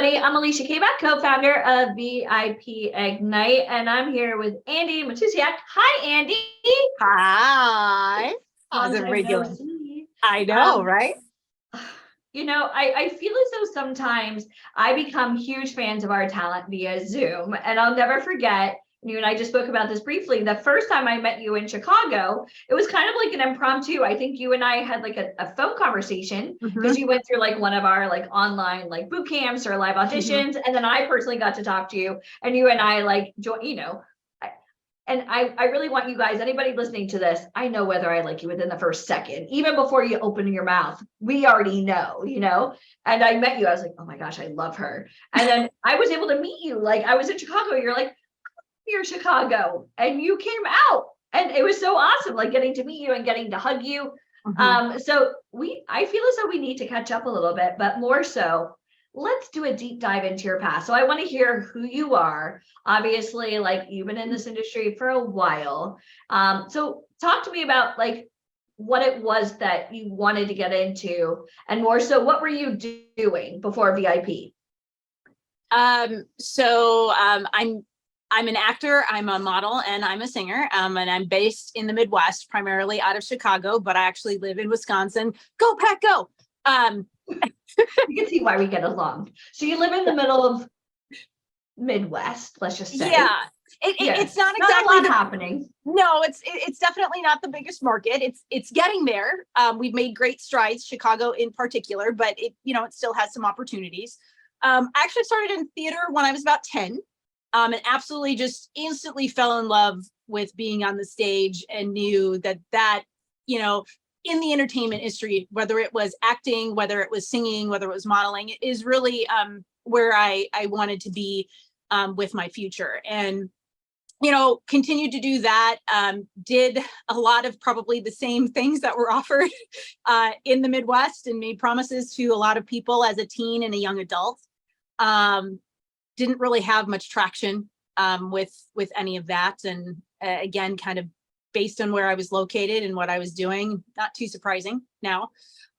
everybody. I'm Alicia Kabak, co-founder of VIP Ignite, and I'm here with Andi Matusiak. Hi, Andi. Hi. How's Long time everybody no doing? see. I know, right? I feel as though sometimes I become huge fans of our talent via Zoom, and I'll never forget. You and I just spoke about this briefly. The first time I met you in Chicago, it was kind of like an impromptu. I think you and I had like a phone conversation because you went through like one of our like online like boot camps or live auditions, and then I personally got to talk to you, and you and I like and I really want you guys, anybody listening to this, I know whether I like you within the first second, even before you open your mouth. We already know. And I met you, I was like, oh my gosh, I love her. And then I was able to meet you. Like I was in Chicago. You're like, you're Chicago, and you came out, and it was so awesome, like getting to meet you and getting to hug you. So I feel as though we need to catch up a little bit, but more so, let's do a deep dive into your past. So I want to hear who you are. Obviously, like you've been in this industry for a while. So talk to me about like what it was that you wanted to get into, and more so, what were you doing before VIP? I'm an actor, I'm a model, and I'm a singer. And I'm based in the Midwest, primarily out of Chicago, but I actually live in Wisconsin. Go Pack, go! You can see why we get along. So you live in the middle of Midwest, let's just say. Yeah. It's not exactly a lot happening. No, it's definitely not the biggest market. It's getting there. We've made great strides, Chicago in particular, but it still has some opportunities. I actually started in theater when I was about 10, and absolutely just instantly fell in love with being on the stage, and knew that in the entertainment industry, whether it was acting, whether it was singing, whether it was modeling, is really where I wanted to be with my future. And continued to do that, did a lot of probably the same things that were offered in the Midwest, and made promises to a lot of people as a teen and a young adult. Didn't really have much traction with any of that. And again, kind of based on where I was located and what I was doing, not too surprising now.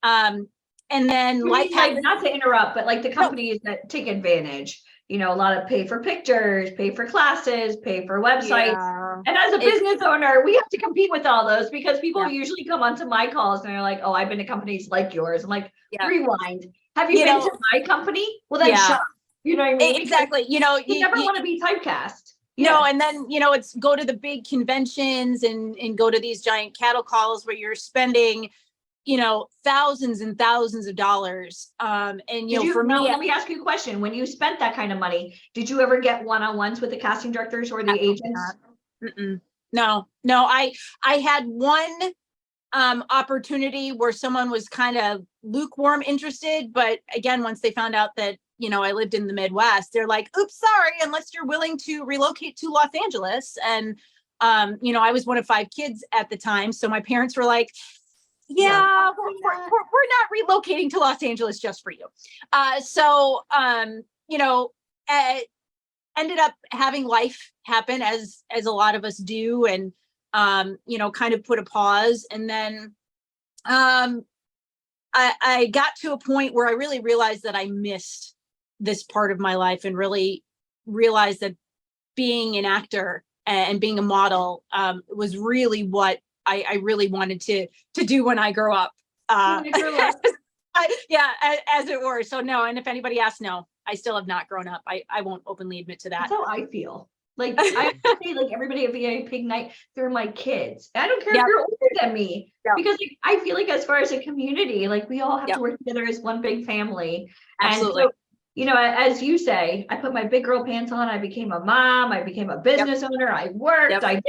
And then life happened. Not to interrupt, but like the companies that take advantage, a lot of pay for pictures, pay for classes, pay for websites. Yeah. And as a business owner, we have to compete with all those, because people usually come onto my calls and they're like, oh, I've been to companies like yours. I'm like, rewind. Have you been to my company? Well, then shut up. You know what I mean? Exactly. You never want to be typecast. No, and then, it's go to the big conventions and go to these giant cattle calls where you're spending, thousands and thousands of dollars. And, for me, let me ask you a question. When you spent that kind of money, did you ever get one-on-ones with the casting directors or the agents? No, I had one opportunity where someone was kind of lukewarm interested, but again, once they found out that I lived in the Midwest, they're like, oops, sorry, unless you're willing to relocate to Los Angeles. And I was one of 5 kids at the time, so my parents were like, we're not relocating to Los Angeles just for you. Ended up having life happen as a lot of us do, and kind of put a pause. And then I got to a point where I really realized that I missed this part of my life, and really realized that being an actor and being a model was really what I really wanted to do when I grow up. As it were. So no, and if anybody asks, no, I still have not grown up. I won't openly admit to that. That's how I feel. Like I say, like everybody at VIP Ignite, they're my kids. I don't care if you're older than me, because like, I feel like as far as a community, like we all have to work together as one big family. Absolutely. And so, as you say, I put my big girl pants on. I became a mom. I became a business owner. I worked. I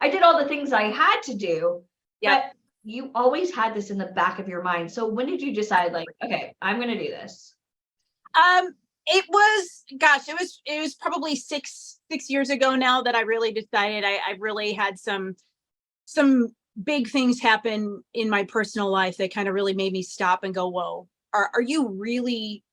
did all the things I had to do. But you always had this in the back of your mind. So when did you decide, like, okay, I'm going to do this? It was probably six years ago now that I really decided. I really had some big things happen in my personal life that kind of really made me stop and go, whoa, are you really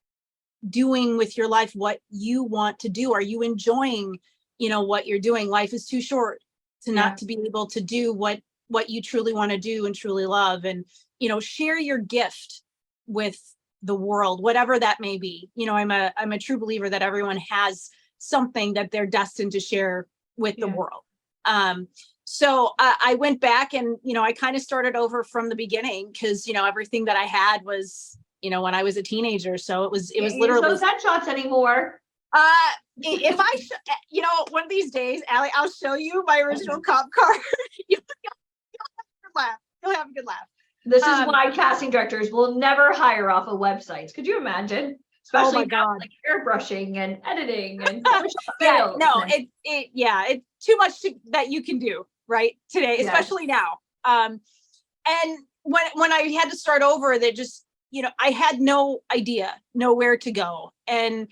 doing with your life what you want to do? Are you enjoying, what you're doing? Life is too short to not to be able to do what you truly want to do and truly love, and, share your gift with the world, whatever that may be. I'm a true believer that everyone has something that they're destined to share with the world. So I went back and, I kind of started over from the beginning because, everything that I had was, when I was a teenager. So it was literally those headshots anymore. If I, one of these days, Allie, I'll show you my original cop card. You'll have a good laugh. This is why casting directors will never hire off of websites. Could you imagine? Especially now, like airbrushing and editing and it's too much that you can do right today, especially now. And when I had to start over, that just, I had no idea, nowhere to go. And,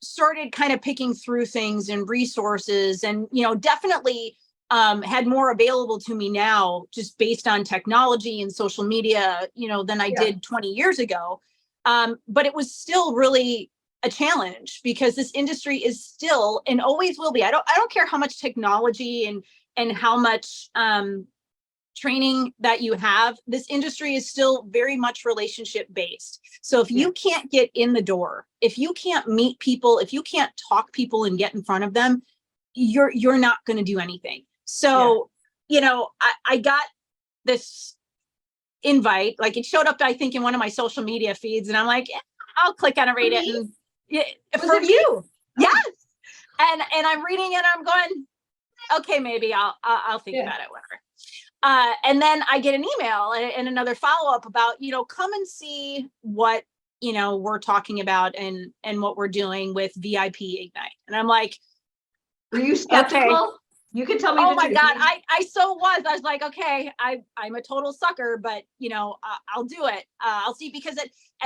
started kind of picking through things and resources and, definitely had more available to me now just based on technology and social media, than I did 20 years ago. But it was still really a challenge because this industry is still and always will be. I don't care how much technology and how much training that you have. This industry is still very much relationship based. So if you can't get in the door, if you can't meet people, if you can't talk people and get in front of them, you're not going to do anything. So, I got this invite, like it showed up, I think, in one of my social media feeds, and I'm like, I'll click on it, read it. And for you. Yes. And I'm reading it, and I'm going, okay, maybe I'll think about it, whatever. And then I get an email and another follow-up about, come and see what, we're talking about and what we're doing with VIP Ignite. And I'm like, were you skeptical? Okay. You can tell me. Oh my God, I so was. I was like, okay, I'm a total sucker, but I'll do it. I'll see, because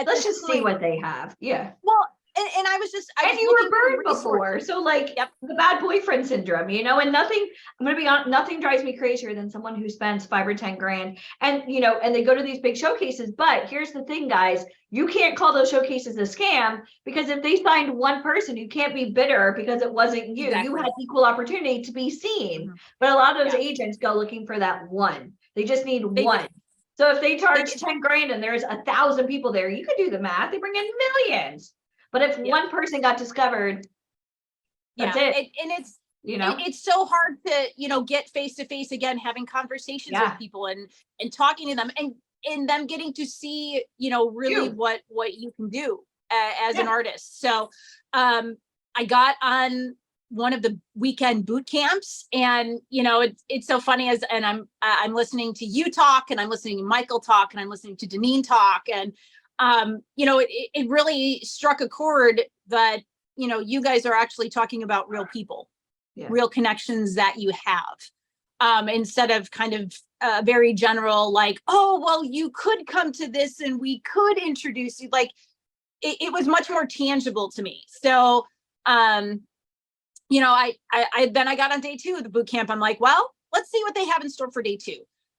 let's just see what they have. Yeah. Well, and I was just, and you were burned before, so like the bad boyfriend syndrome, and nothing. I'm gonna be honest, nothing drives me crazier than someone who spends $5 or $10 grand, and and they go to these big showcases. But here's the thing, guys, you can't call those showcases a scam, because if they signed one person, you can't be bitter because it wasn't you. Exactly. You had equal opportunity to be seen. Mm-hmm. But a lot of those agents go looking for that one. They just need one. So if they charge 10 grand and there's 1,000 people there, you could do the math. They bring in millions. But if one person got discovered, that's it. And it's, it's so hard to, get face to face again, having conversations with people and talking to them and them getting to see, really what you can do as an artist. So I got on one of the weekend boot camps, and, it's so funny and I'm listening to you talk, and I'm listening to Michael talk, and I'm listening to Deneen talk, and it really struck a chord that, you guys are actually talking about real people, real connections that you have, instead of kind of very general, like, oh, well, you could come to this and we could introduce you. Like it was much more tangible to me. So, I then I got on day 2 of the boot camp. I'm like, well, let's see what they have in store for day 2.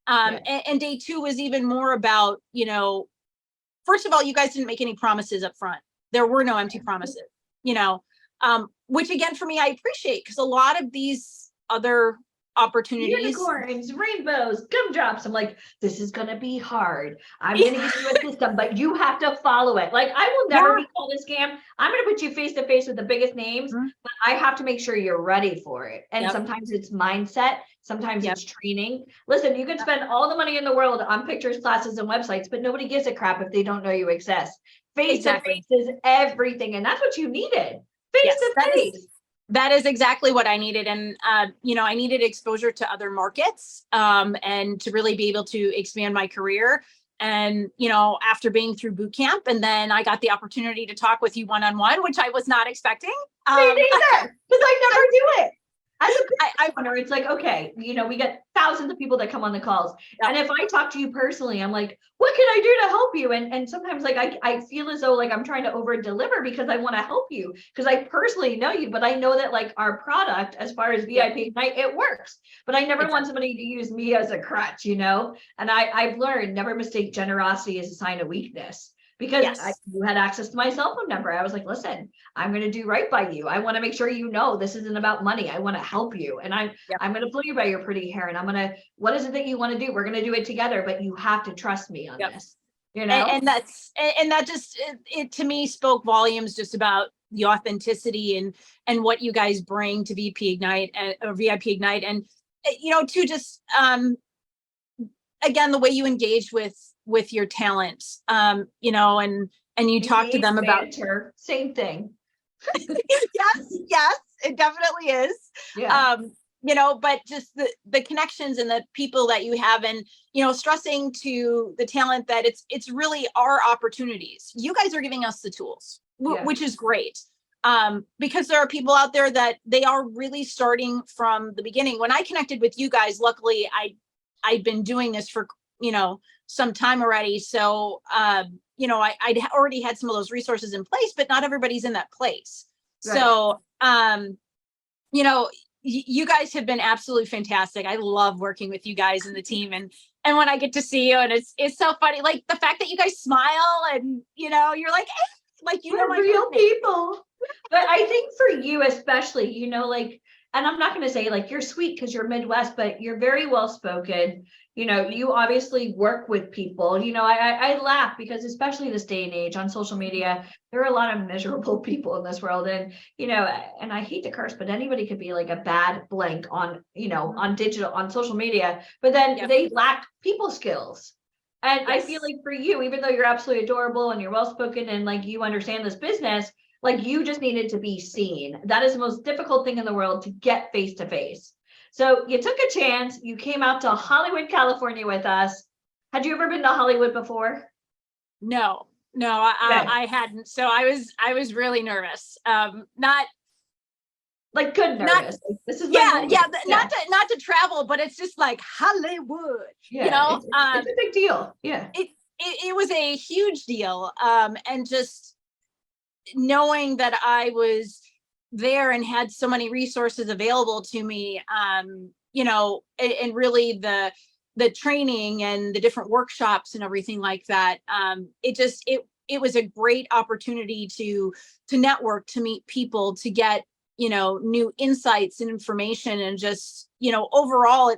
And day 2 was even more about, first of all, you guys didn't make any promises up front. There were no empty promises, which again, for me, I appreciate, because a lot of these other opportunities, unicorns, rainbows, gumdrops, I'm like, this is going to be hard. I'm going to give you a system, but you have to follow it. Like, I will never be called a scam. I'm going to put you face to face with the biggest names, but I have to make sure you're ready for it. And sometimes it's mindset. Sometimes it's training. Listen, you can spend all the money in the world on pictures, classes, and websites, but nobody gives a crap if they don't know you exist. Face to face is everything. And that's what you needed. Face to face. That is exactly what I needed. And, I needed exposure to other markets, and to really be able to expand my career. And, after being through boot camp, and then I got the opportunity to talk with you one-on-one, which I was not expecting. Me neither, because I never do it. I wonder, it's like, okay, we get thousands of people that come on the calls. And if I talk to you personally, I'm like, what can I do to help you? And sometimes like, I feel as though like I'm trying to over deliver because I want to help you, because I personally know you, but I know that like our product, as far as VIP Ignite, it works, but I never want somebody to use me as a crutch, and I've learned, never mistake generosity as a sign of weakness. Because you had access to my cell phone number. I was like, listen, I'm going to do right by you. I want to make sure this isn't about money. I want to help you. And I'm going to pull you by your pretty hair. And what is it that you want to do? We're going to do it together, but you have to trust me on this. you know? And that just it to me spoke volumes just about the authenticity and what you guys bring to VP Ignite or VIP Ignite, and to just again the way you engage with your talent, and you talk to them about banter, same thing. yes, it definitely is. Yeah. But just the connections and the people that you have, and stressing to the talent that it's really our opportunities. You guys are giving us the tools, which is great. Because there are people out there that they are really starting from the beginning. When I connected with you guys, luckily I'd been doing this for some time already, so I'd already had some of those resources in place, but not everybody's in that place. Right. So you guys have been absolutely fantastic. I love working with you guys and the team, and when I get to see you, and it's so funny, like the fact that you guys smile and you're like, hey, like my real people. But I think for you especially, and I'm not going to say like you're sweet because you're Midwest, but you're very well spoken. You obviously work with people. I laugh because especially this day and age on social media, there are a lot of miserable people in this world. And, and I hate to curse, but anybody could be like a bad blank on, on social media, but then they lack people skills. And I feel like for you, even though you're absolutely adorable and you're well spoken and like you understand this business, like you just needed to be seen. That is the most difficult thing in the world, to get face to face. So you took a chance. You came out to Hollywood, California with us. Had you ever been to Hollywood before? No, I hadn't. So I was really nervous. Not like good nervous. This is not to travel, but it's just like Hollywood. It's a big deal. Yeah, it was a huge deal. And just knowing that I was there and had so many resources available to me, and really the training and the different workshops and everything like that. It was a great opportunity to network, to meet people, to get new insights and information, and just overall,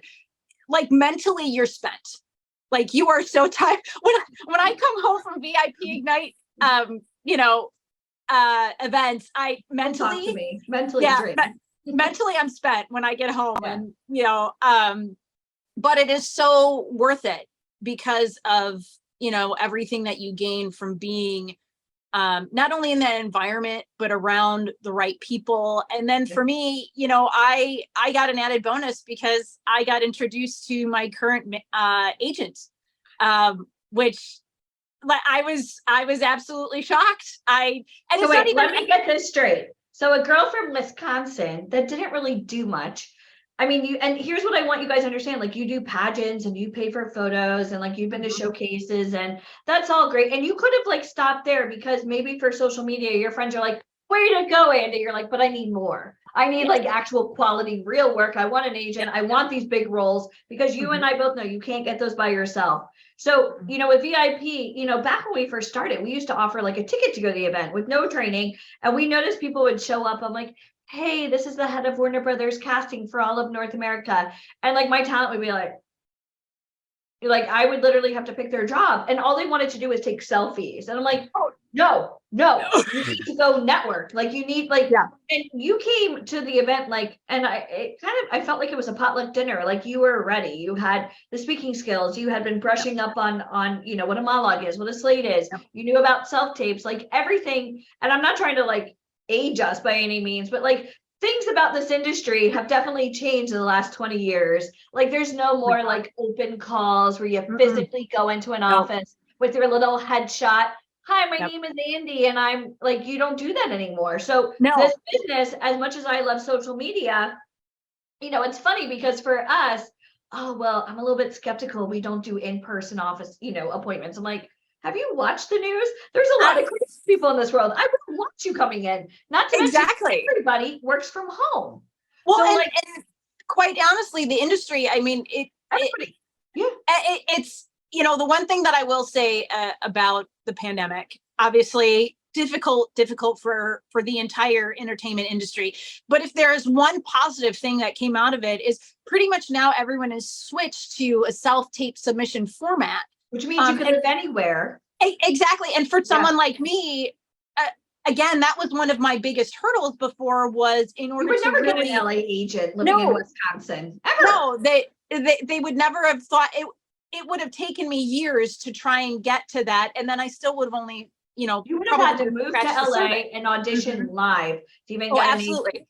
like mentally you're spent. Like you are so tired. When I come home from VIP Ignite, events, I mentally mentally I'm spent when I get home. And but it is so worth it because of everything that you gain from being not only in that environment but around the right people. And then for me, I got an added bonus because I got introduced to my current agent, which I was absolutely shocked. Let me get this straight. So a girl from Wisconsin that didn't really do much. I mean, and here's what I want you guys to understand. Like you do pageants and you pay for photos and like you've been to showcases, and that's all great. And you could have like stopped there because maybe for social media, your friends are like, way to go, Andi. You're like, but I need more. I need like actual quality, real work. I want an agent. I want these big roles, because you and I both know you can't get those by yourself. So, with VIP, back when we first started, we used to offer like a ticket to go to the event with no training. And we noticed people would show up. I'm like, hey, this is the head of Warner Brothers casting for all of North America. And like my talent would be like, I would literally have to pick their job. And all they wanted to do was take selfies. And I'm like, oh, no, you need to go network. Like you need and you came to the event and I felt like it was a potluck dinner. Like you were ready. You had the speaking skills. You had been brushing up on what a monologue is, what a slate is. You knew about self-tapes, like everything. And I'm not trying to age us by any means, but things about this industry have definitely changed in the last 20 years. Like there's no more open calls where you physically go into an office with your little headshot. Hi, my name is Andi, and I'm you don't do that anymore. So this business, as much as I love social media, it's funny because for us, I'm a little bit skeptical. We don't do in-person office, appointments. I'm like, have you watched the news? There's a lot of crazy people in this world. I wouldn't want you coming in. Not to mention everybody works from home. Well, so and quite honestly, the industry, I mean, it's, the one thing that I will say about the pandemic, obviously difficult for the entire entertainment industry. But if there is one positive thing that came out of it, is pretty much now everyone has switched to a self-tape submission format. Which means you can live anywhere. Exactly. And for someone like me, again, that was one of my biggest hurdles before, was in order You would never really get an LA agent living in Wisconsin, ever. No, they would never have thought it. It would have taken me years to try and get to that, and then I still would have only, you would have had to move to LA and audition live to even get absolutely.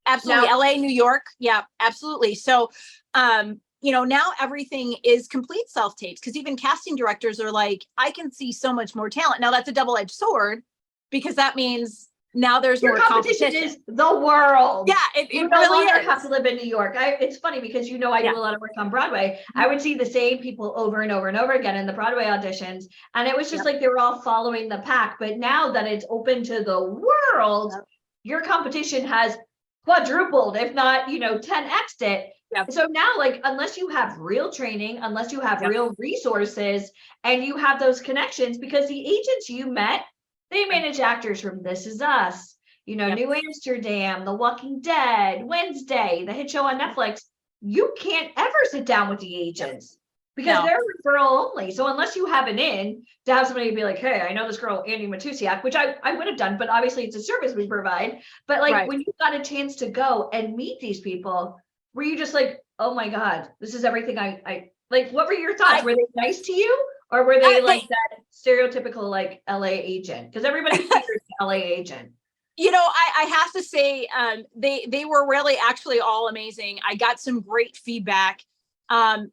Absolutely. Now, LA, New York. Yeah, absolutely. So, now everything is complete self-tapes, because even casting directors are like, I can see so much more talent. Now that's a double-edged sword, because that means now there's more competition. Is the world. Yeah, it you really is. Have to live in New York. It's funny because I do a lot of work on Broadway. I would see the same people over and over and over again in the Broadway auditions, and it was just like they were all following the pack. But now that it's open to the world, your competition has quadrupled, if not 10x'd it. So now, like, unless you have real training, unless you have real resources, and you have those connections, because the agents you met, they manage actors from This Is Us, New Amsterdam, The Walking Dead, Wednesday, the hit show on Netflix. You can't ever sit down with the agents because they're referral only. So unless you have an in to have somebody be like, hey, I know this girl, Andi Matusiak, which I would have done, but obviously it's a service we provide. But like when you got a chance to go and meet these people, were you just like, oh my God, this is everything I like, what were your thoughts? Were they nice to you? Or were they like that stereotypical like LA agent? Because everybody fears the LA agent. I have to say, they were really actually all amazing. I got some great feedback, and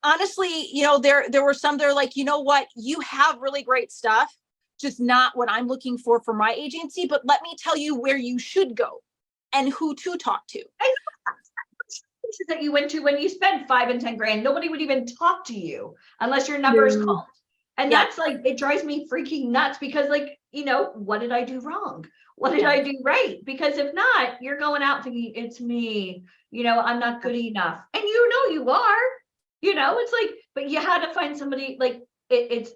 honestly, there were some that are like, you know what, you have really great stuff, just not what I'm looking for my agency. But let me tell you where you should go and who to talk to. That you went to, when you spend $5 and $10 grand, nobody would even talk to you unless your number is called. And that's like, it drives me freaking nuts because like, what did I do wrong? What did I do right? Because if not, you're going out thinking it's me, I'm not good enough. And you are, it's like, but you had to find somebody like it's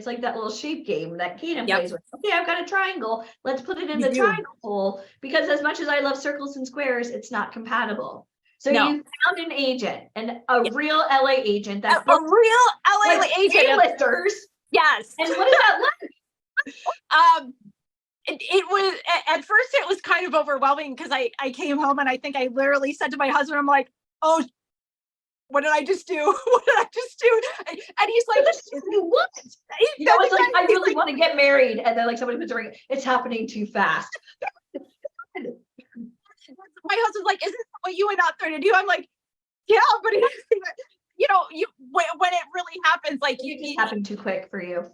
like that little shape game that Keenan plays with. Okay, I've got a triangle. Let's put it in the triangle hole, because as much as I love circles and squares, it's not compatible. So you found an agent, and a real LA agent, that a real LA agent, A-listers. Yes. And what is that like? It was, at first it was kind of overwhelming, because I came home and I think I literally said to my husband, I'm like, oh, what did I just do? What did I just do? And he's like, what? It's like, I really want to get married. And then like somebody puts a ring, it's happening too fast. My husband's like, isn't that what you went out there to do? I'm like, yeah, but when it really happens, like it happened too quick for you.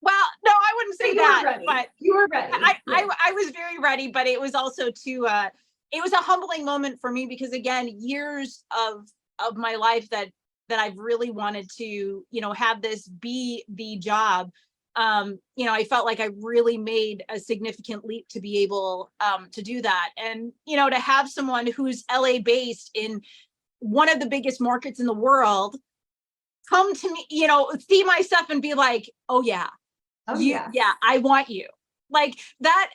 Well, no, I wouldn't say that, but you were ready. I was very ready, but it was also it was a humbling moment for me, because again, years of my life that I've really wanted to, have this be the job. I felt like I really made a significant leap to be able to do that. And, to have someone who's LA based in one of the biggest markets in the world come to me, see my stuff and be like, oh yeah, I want you. Like that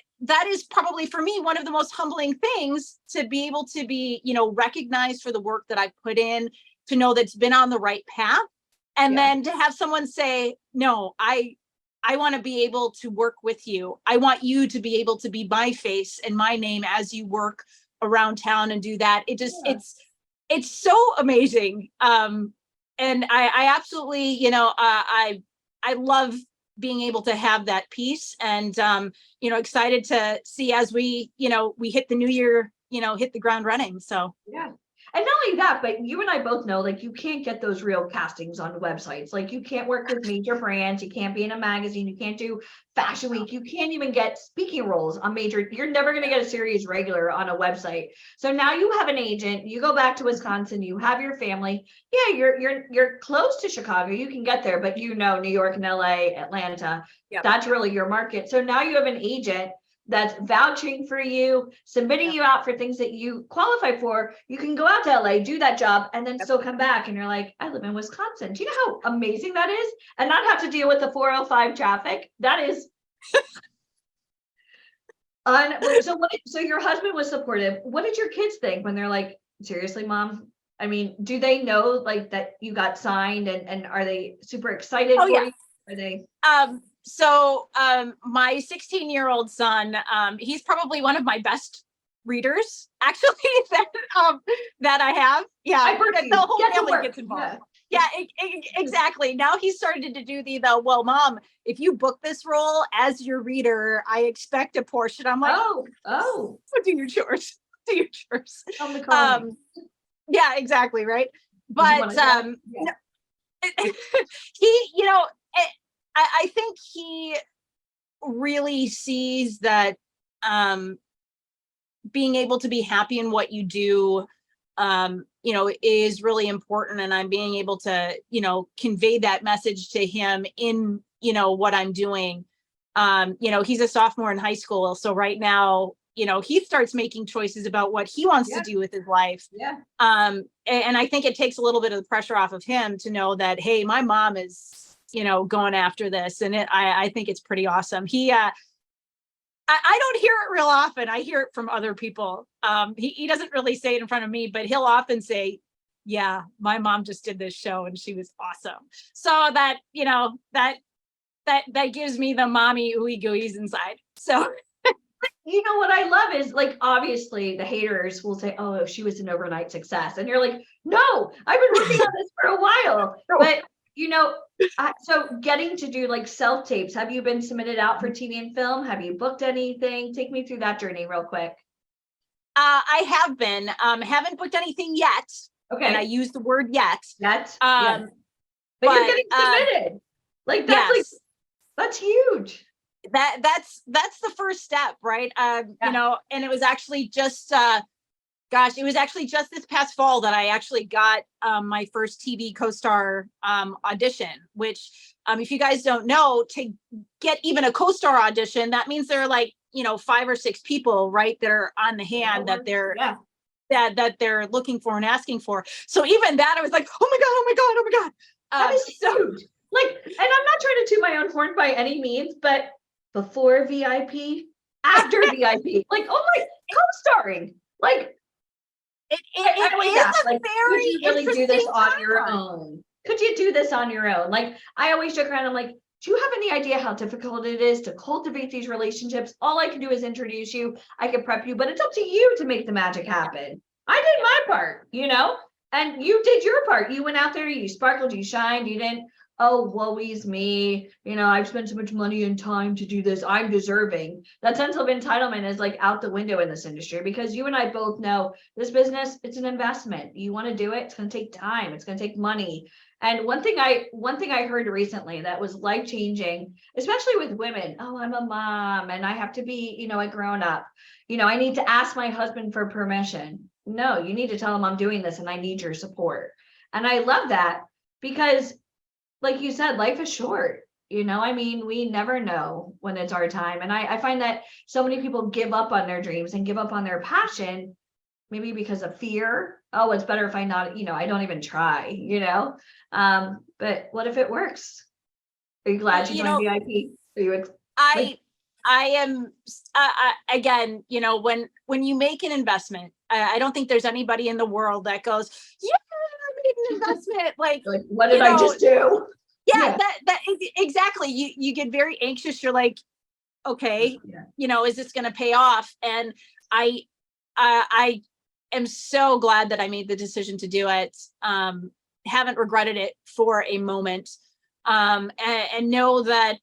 is probably for me one of the most humbling things, to be able to be, recognized for the work that I've put in, to know that's been on the right path. And then to have someone say, no, I want to be able to work with you. I want you to be able to be my face and my name as you work around town and do that. It just, it's so amazing. And I absolutely, I love being able to have that piece, and, excited to see as we hit the new year, hit the ground running. So, yeah. And not only that, but you and I both know, like, you can't get those real castings on websites. Like, you can't work with major brands. You can't be in a magazine. You can't do Fashion Week. You can't even get speaking roles on major. You're never going to get a series regular on a website. So now you have an agent. You go back to Wisconsin. You have your family. Yeah, you're close to Chicago. You can get there, but New York and LA, Atlanta. That's really your market. So now you have an agent that's vouching for you, submitting you out for things that you qualify for. You can go out to LA, do that job, and then still come back and you're like, I live in Wisconsin. Do you know how amazing that is? And not have to deal with the 405 traffic. That is so your husband was supportive. What did your kids think when they're like, seriously, Mom? I mean, do they know like that you got signed, and are they super excited for you? are they? My 16-year-old son, he's probably one of my best readers, actually, that I have. Yeah, the whole family gets involved. Yeah, exactly. Now he's started to do well, Mom, if you book this role as your reader, I expect a portion. I'm like, oh, do your chores. Do your chores. Call me. Yeah, exactly, right. But he, I think he really sees that being able to be happy in what you do, is really important. And I'm being able to, convey that message to him in, what I'm doing. He's a sophomore in high school. So right now, he starts making choices about what he wants to do with his life. Yeah. And I think it takes a little bit of the pressure off of him to know that, hey, my mom is, going after this. And I think it's pretty awesome. I don't hear it real often. I hear it from other people. He doesn't really say it in front of me, but he'll often say, yeah, my mom just did this show and she was awesome. So that, that gives me the mommy ooey gooey's inside. So what I love is, like, obviously the haters will say, oh, she was an overnight success. And you're like, no, I've been working on this for a while. But, so getting to do like self tapes, have you been submitted out for TV and film? Have you booked anything? Take me through that journey real quick. I have been, haven't booked anything yet. Okay. And I use the word yet. But you're getting submitted. Like, that's yes. That's huge. That's the first step, right? And it was actually just this past fall that I actually got my first TV co-star audition, which if you guys don't know, to get even a co-star audition, that means there are like, 5 or 6 people, right, that are on the hand that they're that they're looking for and asking for. So even that, I was like, oh my God. That is huge. Like, and I'm not trying to toot my own horn by any means, but before VIP, after VIP, like, oh my, co-starring, like, it is a very could you really do this on your own? Could you do this on your own? Like, I always joke around, I'm like, do you have any idea how difficult it is to cultivate these relationships? All I can do is introduce you. I can prep you, but it's up to you to make the magic happen. I did my part, and you did your part. You went out there, you sparkled, you shined, you didn't, oh, woe is me. I've spent so much money and time to do this. I'm deserving. That sense of entitlement is like out the window in this industry, because you and I both know this business, it's an investment. You want to do it, it's going to take time. It's going to take money. And one thing I heard recently that was life-changing, especially with women. Oh, I'm a mom and I have to be, a grown up. I need to ask my husband for permission. No, you need to tell him I'm doing this and I need your support. And I love that, because like you said, life is short. We never know when it's our time. And I find that so many people give up on their dreams and give up on their passion, maybe because of fear. Oh, it's better if I not, I don't even try, but what if it works? Are you glad you joined VIP? Are you I am, again, when you make an investment, I don't think there's anybody in the world that goes, yeah, I made an investment. Like what did I just do? Yeah, that exactly. You get very anxious. You're like, okay, is this going to pay off? And I am so glad that I made the decision to do it. Haven't regretted it for a moment. And know that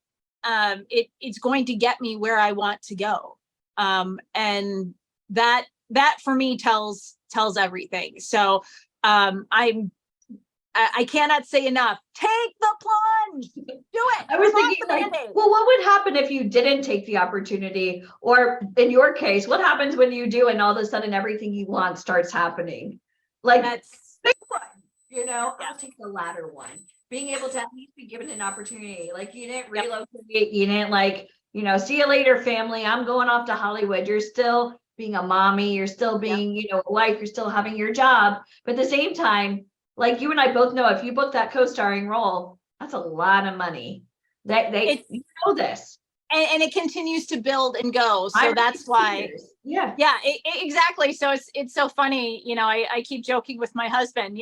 it's going to get me where I want to go. And that for me tells everything. So I cannot say enough. Take the plunge. Do it. I was thinking, like, well, what would happen if you didn't take the opportunity? Or in your case, what happens when you do and all of a sudden everything you want starts happening? Like, that's big one, I'll take the latter one. Being able to at least be given an opportunity. Like, you didn't relocate, you didn't like, see you later, family. I'm going off to Hollywood. You're still being a mommy, you're still being, a wife, you're still having your job. But at the same time, like you and I both know, if you book that co-starring role, that's a lot of money. They know this. And it continues to build and go. So that's why. Yeah. Exactly. So it's so funny. I keep joking with my husband,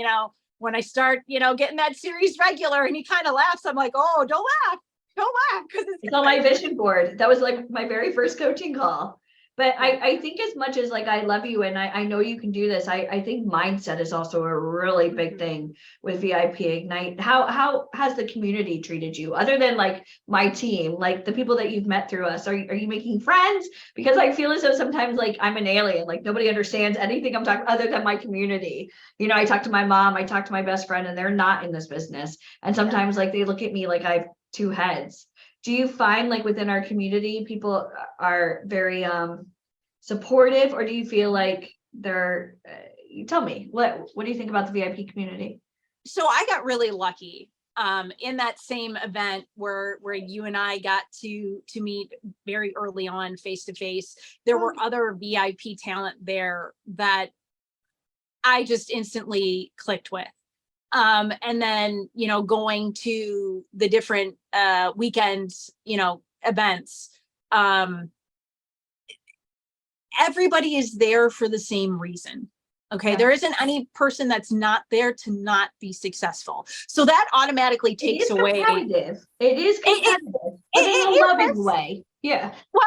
when I start, getting that series regular and he kind of laughs, I'm like, oh, don't laugh. go back because It's on my vision board. That was like my very first coaching call. But I think as much as like I love you and I know you can do this, I think mindset is also a really big thing with VIP Ignite. How has the community treated you other than like my team, like the people that you've met through us? Are you making friends? Because I feel as though sometimes like I'm an alien, like nobody understands anything I'm talking other than my community. You know, I talk to my mom, I talk to my best friend, and they're not in this business. And sometimes like they look at me like I have two heads. Do you find like within our community, people are very supportive, or do you feel like they're you tell me, what do you think about the VIP community? So I got really lucky in that same event where you and I got to meet very early on face to face. There were other VIP talent there that I just instantly clicked with. And then, you know, going to the different weekend, you know, events, everybody is there for the same reason. Okay. Yeah. There isn't any person that's not there to not be successful. So that automatically takes away. It is competitive, but in a loving way. Yeah. Well,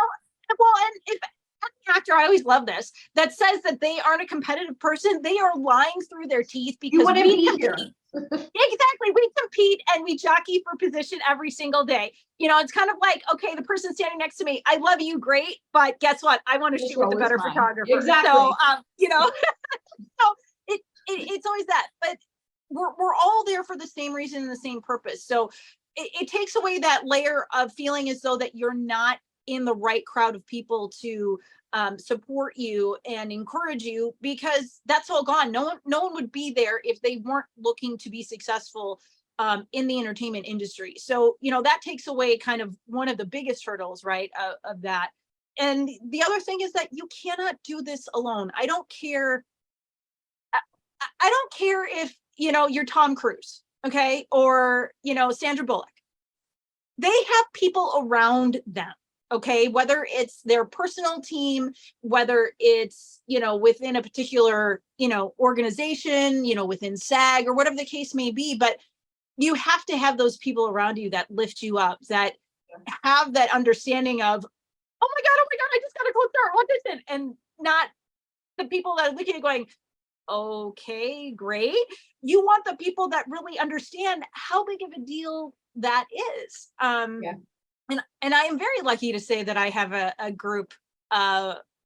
and if an actor, I always love this, that says that they aren't a competitive person, they are lying through their teeth because we compete. Exactly. We compete and we jockey for position every single day. You know, it's kind of like, okay, the person standing next to me, I love you, great, but guess what? I want to shoot with the better photographer. Exactly. So, you know, so it's always that. But we're all there for the same reason and the same purpose. So it takes away that layer of feeling as though that you're not in the right crowd of people to support you and encourage you, because that's all gone. No one would be there if they weren't looking to be successful in the entertainment industry. So, you know, that takes away kind of one of the biggest hurdles, right, of that. And the other thing is that you cannot do this alone. I don't care if, you know, you're Tom Cruise, okay, or, you know, Sandra Bullock. They have people around them. Okay, whether it's their personal team, whether it's, you know, within a particular, you know, organization, you know, within SAG or whatever the case may be, but you have to have those people around you that lift you up, that have that understanding of, oh my God, I just got to go start audition, and not the people that are looking at going, okay, great. You want the people that really understand how big of a deal that is. And I am very lucky to say that I have a group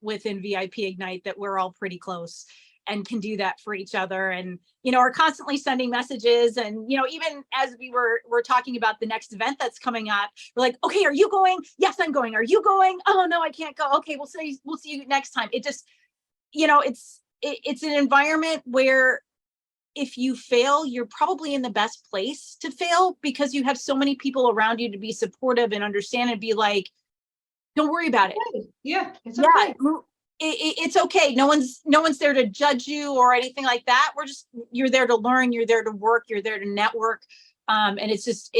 within VIP Ignite that we're all pretty close and can do that for each other, and, you know, are constantly sending messages. And, you know, even as we're talking about the next event that's coming up, we're like, okay, are you going? Yes, I'm going. Are you going? Oh no, I can't go. Okay, we'll see you next time. It just, you know, it's an environment where if you fail, you're probably in the best place to fail, because you have so many people around you to be supportive and understand and be like, don't worry about it. Yeah, it's okay. It's okay. No one's there to judge you or anything like that. You're there to learn, you're there to work, you're there to network. And it's just,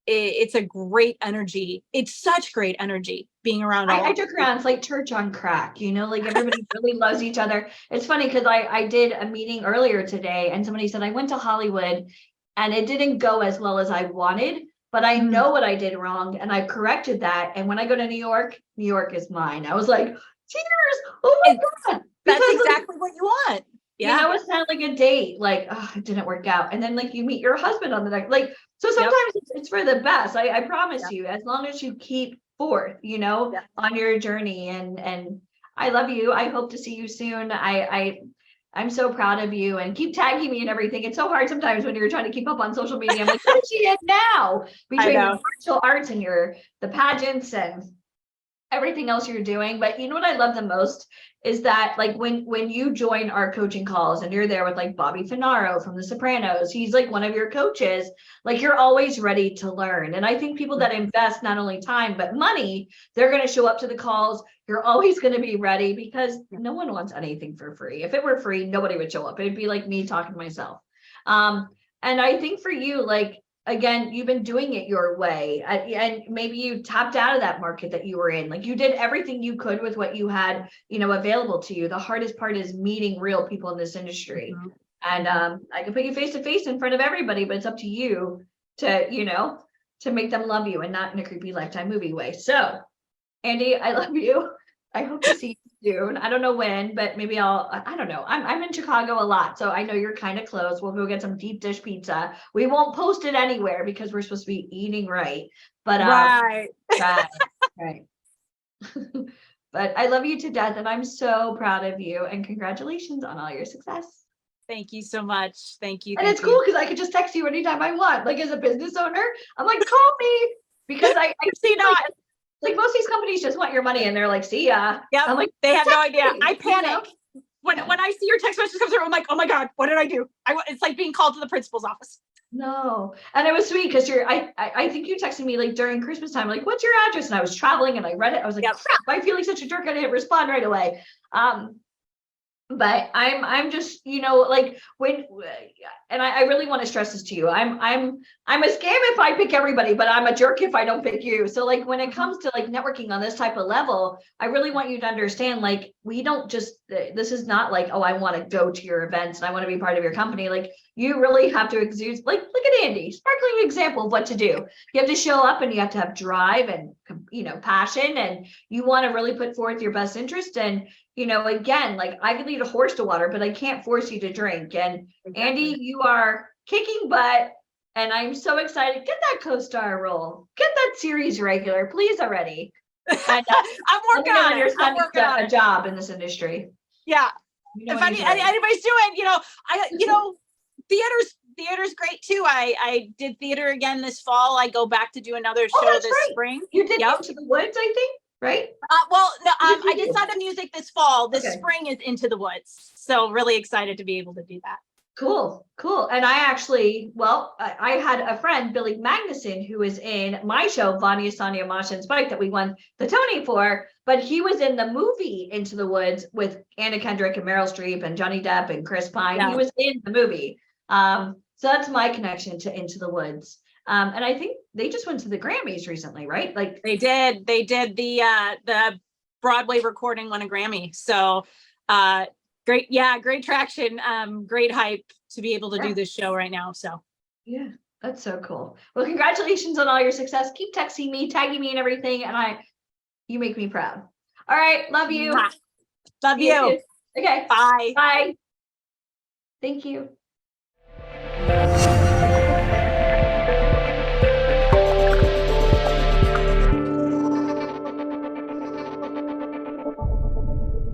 it's a great energy. It's such great energy being around. I joke around, it's like church on crack, you know, like everybody really loves each other. It's funny because I did a meeting earlier today and somebody said, I went to Hollywood and it didn't go as well as I wanted, but I know what I did wrong and I corrected that. And when I go to New York is mine. I was like, cheers. Oh my God. That's exactly what you want. Yeah. You know, it's kind of like a date, like, oh, it didn't work out. And then like you meet your husband on the next, like, so sometimes it's for the best. I promise you, as long as you keep forth, you know, on your journey, and I love you. I hope to see you soon. I'm so proud of you, and keep tagging me and everything. It's so hard sometimes when you're trying to keep up on social media. I'm like, what is she in now? Between the martial arts and the pageants and everything else you're doing. But you know what I love the most is that like when you join our coaching calls and you're there with like Bobby Finaro from The Sopranos, he's like one of your coaches, like you're always ready to learn. And I think people that invest not only time but money, they're going to show up to the calls. You're always going to be ready, because no one wants anything for free. If it were free, nobody would show up. It'd be like me talking to myself. And I think for you, like, again, you've been doing it your way, and maybe you tapped out of that market that you were in. Like you did everything you could with what you had, you know, available to you. The hardest part is meeting real people in this industry. And I can put you face to face in front of everybody, but it's up to you to, you know, to make them love you and not in a creepy Lifetime movie way. So, Andi, I love you. I hope to see you soon. I don't know when, but maybe I don't know. I'm in Chicago a lot, so I know you're kind of close. We'll go get some deep dish pizza. We won't post it anywhere because we're supposed to be eating right. But Right. right. But I love you to death, and I'm so proud of you. And congratulations on all your success. Thank you so much. Thank you. And Thank it's you. cool because I could just text you anytime I want. Like as a business owner, I'm like, call me because I See not. Like most of these companies just want your money and they're like, see ya. Yeah, I'm like, they have no text idea. me, I you know? panic when I see your text message come through. I'm like, oh my God, what did I do? It's like being called to the principal's office. No. And it was sweet because I think you texted me like during Christmas time, like, what's your address? And I was traveling and I read it. I was like, Yep. crap, I feel like such a jerk. I didn't respond right away. But I'm just, like when, and I really want to stress this to you. I'm a scam if I pick everybody, but I'm a jerk if I don't pick you. So like when it comes to like networking on this type of level, I really want you to understand, like, we don't just, this is not like, oh, I want to go to your events and I want to be part of your company. Like you really have to exude, like, look at Andi, sparkling example of what to do. You have to show up and you have to have drive and, passion, and you want to really put forth your best interest. And again, like I can lead a horse to water, but I can't force you to drink. And Andi, you are kicking butt, and I'm so excited. Get that co-star role. Get that series regular, please already. And, I'm working on it. I'm working on a job in this industry. Yeah. If anybody's doing, theater's great too. I did theater again this fall. I go back to do another show this spring. You did Into the Woods, I think. Right? Well, no, I did Sound of Music this fall. This spring is Into the Woods. So really excited to be able to do that. Cool. And I actually, I had a friend, Billy Magnuson, who was in my show, Vanya, Sonia, Masha, and Spike, that we won the Tony for, but he was in the movie Into the Woods with Anna Kendrick and Meryl Streep and Johnny Depp and Chris Pine. Yeah. He was in the movie. So that's my connection to Into the Woods. And I think they just went to the Grammys recently, right? Like they did the Broadway recording won a Grammy. So great traction, great hype to be able to do this show right now. So yeah, that's so cool. Well, congratulations on all your success. Keep texting me, tagging me and everything. And you make me proud. All right. Love you. Love you. Okay. Bye. Bye. Thank you.